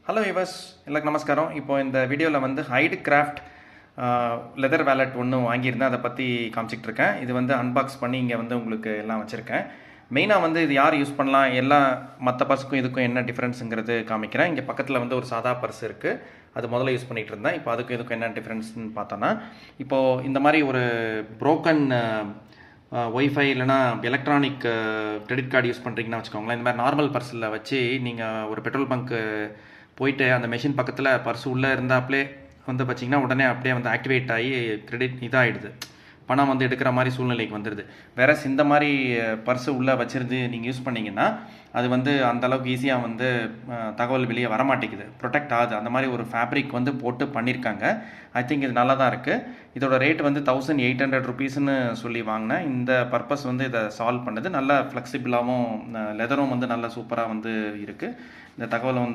Hello viewers, எல்லாருக்கும் நமஸ்காரம். இப்போ இந்த வீடியோவில் வந்து ஹைடு கிராஃப்ட் லெதர் வேலட் ஒன்று வாங்கியிருந்தேன். அதை பற்றி காமிச்சிட்டு இருக்கேன். இது வந்து அன்பாக்ஸ் பண்ணி இங்கே வந்து உங்களுக்கு எல்லாம் வச்சுருக்கேன். மெயினாக வந்து இது யார் யூஸ் பண்ணலாம், எல்லா மற்ற பர்ஸுக்கும் இதுக்கும் என்ன டிஃப்ரென்ஸுங்கிறது காமிக்கிறேன். இங்கே பக்கத்தில் வந்து ஒரு சாதா பர்ஸ் இருக்குது. அது முதல்ல யூஸ் பண்ணிகிட்டு இருந்தேன். இப்போ அதுக்கும் இதுக்கும் என்ன டிஃப்ரென்ஸ்னு பார்த்தோன்னா, இப்போது இந்த மாதிரி ஒரு ப்ரோக்கன் ஒய்ஃபை இல்லைனா எலக்ட்ரானிக் கிரெடிட் கார்டு யூஸ் பண்ணுறீங்கன்னா வச்சுக்கோங்களேன். இந்த மாதிரி நார்மல் பர்ஸில் வச்சு நீங்கள் ஒரு பெட்ரோல் பங்க்கு போயிட்டு அந்த மெஷின் பக்கத்தில் பர்ஸ் உள்ளே இருந்தாப்லே வந்து பார்த்தீங்கன்னா உடனே அப்படியே வந்து ஆக்டிவேட் ஆகி கிரெடிட் இதாகிடுது, பணம் வந்து எடுக்கிற மாதிரி சூழ்நிலைக்கு வந்துடுது. வேற இந்த மாதிரி பர்ஸு உள்ளே வச்சிருந்து நீங்கள் யூஸ் பண்ணிங்கன்னா அது வந்து அந்தளவுக்கு ஈஸியாக வந்து தகவல் வெளியே வரமாட்டேங்குது, ப்ரொடெக்ட் ஆகுது. அந்த மாதிரி ஒரு ஃபேப்ரிக் வந்து போட்டு பண்ணியிருக்காங்க. ஐ திங்க் இது நல்லா தான் இருக்குது. இதோட ரேட் வந்து 1800 ருபீஸ்ன்னு சொல்லி வாங்கினேன். இந்த பர்பஸ் வந்து இதை சால்வ் பண்ணுது. நல்லா ஃப்ளெக்சிபிளாகவும் லெதரும் வந்து நல்லா சூப்பராக வந்து இருக்குது. இந்த தகவலை வந்து